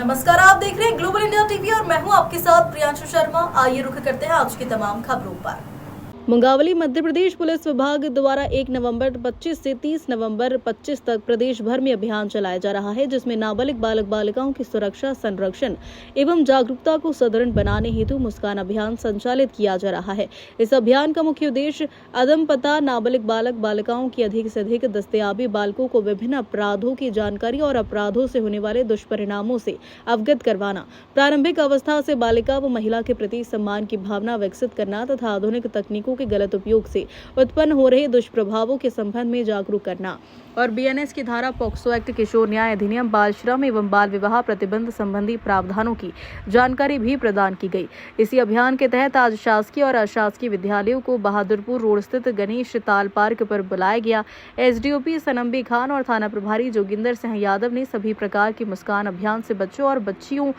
नमस्कार, आप देख रहे हैं ग्लोबल इंडिया टीवी और मैं हूं आपके साथ प्रियांशु शर्मा। आइए रुख करते हैं आज की तमाम खबरों पर। मुंगावली मध्य प्रदेश पुलिस विभाग द्वारा 1 नवंबर 25 से 30 नवंबर 25 तक प्रदेश भर में अभियान चलाया जा रहा है, जिसमें नाबालिग बालक बालिकाओं की सुरक्षा, संरक्षण एवं जागरूकता को सुदृढ़ बनाने हेतु मुस्कान अभियान संचालित किया जा रहा है। इस अभियान का मुख्य उद्देश्य अदमपता नाबालिग बालक बालिकाओं की अधिक से अधिक दस्तयाबी, बालकों को विभिन्न अपराधों की जानकारी और अपराधों से होने वाले दुष्परिणामों से अवगत करवाना, प्रारंभिक अवस्था से बालिका व महिला के प्रति सम्मान की भावना विकसित करना तथा आधुनिक तकनीकों के गलत उपयोग से उत्पन्न हो रहे दुष्प्रभावों के संबंध में जागरूक करना और बीएनएस की धारा, पॉक्सो एक्ट, किशोर न्याय अधिनियम, बाल श्रम एवं बाल विवाह प्रतिबंध संबंधी प्रावधानों की जानकारी भी प्रदान की गई। इसी अभियान के तहत आज शासकीय और अशासकीय विद्यालयों को बहादुरपुर रोड स्थित गणेश ताल पार्क पर बुलाया गया। एसडीओपी सनम्बी खान और थाना प्रभारी जोगिंदर सिंह यादव ने सभी प्रकार की मुस्कान अभियान से बच्चों और बच्चियों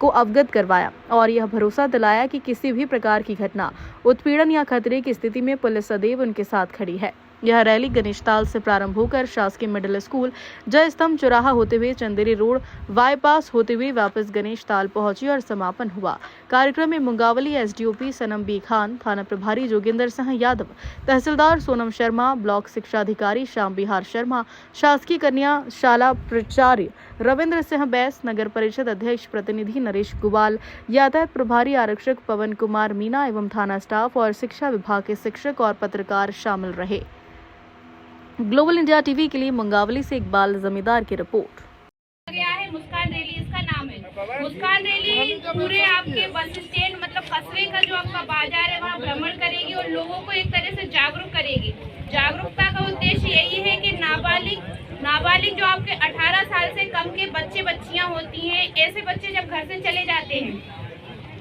को अवगत करवाया और यह भरोसा दिलाया कि किसी भी प्रकार की घटना, उत्पीड़न या खतरे की स्थिति में पुलिस सदैव उनके साथ खड़ी है। यह रैली गणेश ताल से प्रारंभ होकर शासकीय मिडिल स्कूल, जय स्तंभ चौराहा होते हुए चंदेरी रोड बाईपास होते हुए वापस गणेश ताल पहुंची और समापन हुआ। कार्यक्रम में मुंगावली एसडीओपी सनम्बी खान, थाना प्रभारी जोगिंदर सिंह यादव, तहसीलदार सोनम शर्मा, ब्लॉक शिक्षा अधिकारी श्याम बिहार शर्मा, शासकीय कन्या शाला प्राचार्य रविंद्र सिंह बैस, नगर परिषद अध्यक्ष प्रतिनिधि नरेश गुवाल, यातायात प्रभारी आरक्षक पवन कुमार मीना एवं थाना स्टाफ और शिक्षा विभाग के शिक्षक और पत्रकार शामिल रहे। ग्लोबल इंडिया टीवी के लिए मुंगावली से इकबाल जमींदार की रिपोर्ट। गया है मुस्कान रैली, इसका नाम है मुस्कान रैली। पूरे आपके बस स्टैंड मतलब कस्बे का जो आपका बाजार है वहाँ भ्रमण करेगी और लोगों को एक तरह से जागरूक करेगी। जागरूकता का उद्देश्य यही है कि नाबालिग जो आपके 18 साल से कम के बच्चे बच्चियाँ होती हैं, ऐसे बच्चे जब घर से चले जाते हैं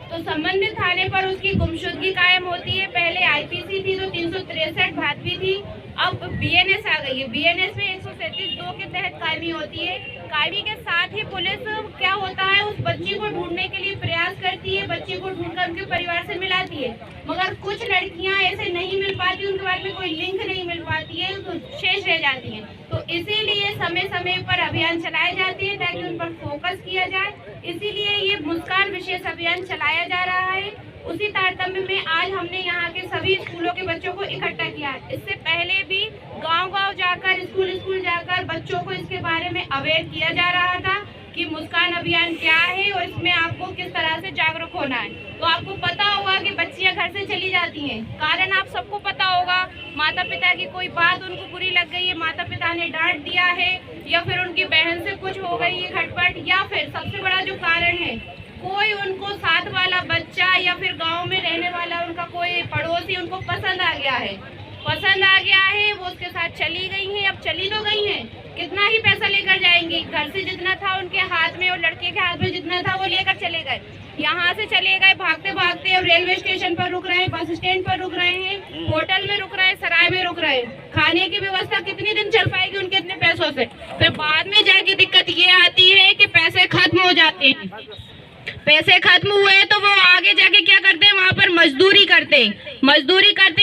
तो संबंधित थाने पर उसकी गुमशुदगी कायम होती है। पहले आईपीसी थी तो 363 भादवी थी, अब बीएनएस आ गई है। बीएनएस में 137(2) के तहत कायमी होती है। कायमी के साथ ही पुलिस क्या होता है, उस बच्ची को ढूंढने के लिए प्रयास करती है, बच्ची को ढूंढकर उनके परिवार से मिलाती है। मगर कुछ लड़कियां ऐसे नहीं मिल पाती, उनके बारे में कोई लिंक नहीं मिल पाती है, तो शेष रह जाती है। तो इसीलिए समय समय पर अभियान चलाए जाते हैं ताकि उन पर फोकस किया जाए। इसीलिए ये मुस्कान विशेष अभियान चलाया जा रहा है। उसी तारतम्य में आज हमने यहाँ के सभी स्कूलों के बच्चों को इकट्ठा किया। इससे पहले भी गांव-गांव जाकर, स्कूल जाकर बच्चों को इसके बारे में अवेयर किया जा रहा था कि मुस्कान अभियान क्या है और इसमें आपको किस तरह से जागरूक होना है। तो आपको पता होगा कि बच्चियां घर से चली जाती हैं, कारण आप सबको पता होगा, माता पिता की कोई बात उनको बुरी लग गई है, माता पिता ने डांट दिया है, या फिर उनकी बहन से कुछ हो गई है खटपट, या फिर सबसे बड़ा जो कारण है, कोई उनको साथ वाला बच्चा या फिर गांव में रहने वाला उनका कोई पड़ोसी उनको पसंद आ गया है, वो उसके साथ चली गई हैं। अब चली तो गई हैं, कितना ही पैसा लेकर जाएंगी, घर से जितना था उनके हाथ में और लड़के के हाथ में जितना था वो लेकर चले गए। यहाँ से चले गए भागते भागते, अब रेलवे स्टेशन पर रुक रहे हैं, बस स्टैंड पर रुक रहे हैं, होटल में रुक रहे हैं, सराय में रुक रहे हैं। खाने की व्यवस्था कितनी दिन चल पाएगी उनके इतने पैसों से? फिर बाद में जाके दिक्कत ये आती है कि पैसे खत्म हो जाते हैं। पैसे खत्म हुए तो वो आगे जाके क्या करते हैं, वहाँ पर मजदूरी करते हैं।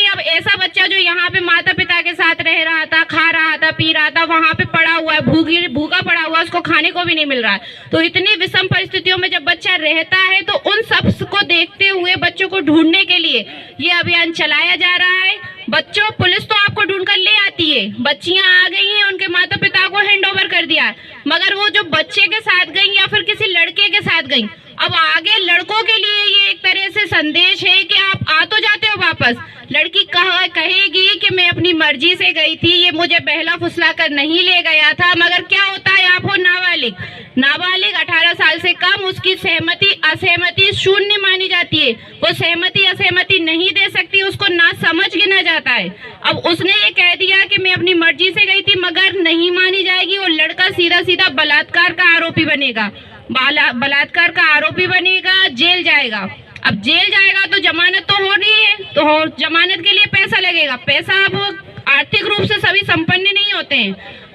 अब ऐसा बच्चा जो यहाँ पे माता पिता के साथ रह रहा था, खा रहा था, पी रहा था, वहाँ पे पड़ा हुआ है, भूखा पड़ा हुआ है, उसको खाने को भी नहीं मिल रहा है। तो इतनी विषम परिस्थितियों में जब बच्चा रहता है तो उन सब को देखते हुए बच्चों को ढूंढने के लिए ये अभियान चलाया जा रहा है। बच्चों, पुलिस तो आपको ढूंढ कर ले आती है, बच्चियां आ गई हैं, उनके माता पिता को हैंड ओवर कर दिया है, मगर वो जो बच्चे के साथ गई या फिर किसी लड़के के साथ गई, अब आगे लड़कों के लिए ये एक तरह से संदेश है कि आप आ तो जाते हो वापस, लड़की कहेगी कि मैं अपनी मर्जी से गई थी, ये मुझे बहला फुसला कर नहीं ले गया था। मगर क्या होता है, आप हो नाबालिग 18 साल से कम, उसकी सहमति असहमति शून्य मानी जाती है। वो सहमति असहमति नहीं दे सकती, उसको ना समझ गिना जाता है। अब उसने ये कह दिया कि मैं अपनी मर्जी से गई थी, मगर नहीं मानी जाएगी। वो लड़का सीधा बलात्कार का आरोपी बनेगा, जेल जाएगा। अब जेल जाएगा तो जमानत तो होनी है, तो जमानत के लिए पैसा लगेगा। पैसा अब आर्थिक रूप से सभी संपन्न नहीं होते हैं,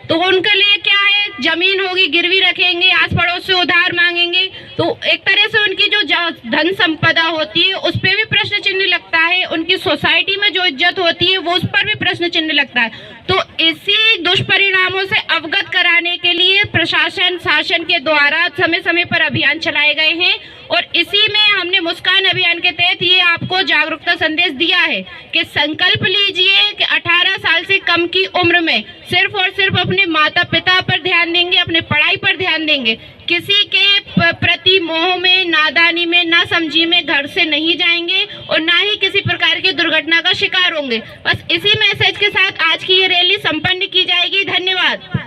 तो उनके लिए क्या है, जमीन होगी गिरवी रखेंगे, आस पड़ोस से उधार मांगेंगे, तो एक तरह से उनकी जो धन संपदा होती है उस पर भी प्रश्न चिन्ह लगता है। उनकी उनकी सोसाइटी में जो इज्जत होती है वो उस पर भी प्रश्न चिन्ह लगता है। तो इसी दुष्परिणामों से अवगत कराने के लिए प्रशासन शासन के द्वारा समय समय पर अभियान चलाए गए हैं और इसी में हमने मुस्कान अभियान के तहत ये आपको जागरूकता संदेश दिया है कि संकल्प लीजिए कि 18 साल से कम की उम्र में सिर्फ और सिर्फ अपने माता पिता पर ध्यान देंगे, अपने पढ़ाई पर ध्यान देंगे, किसी के प्रति मोह में, नादानी में, नासमझी में घर से नहीं जाएंगे और ना ही किसी प्रकार की दुर्घटना का शिकार होंगे। बस इसी मैसेज के साथ आज की ये रैली संपन्न की जाएगी। धन्यवाद।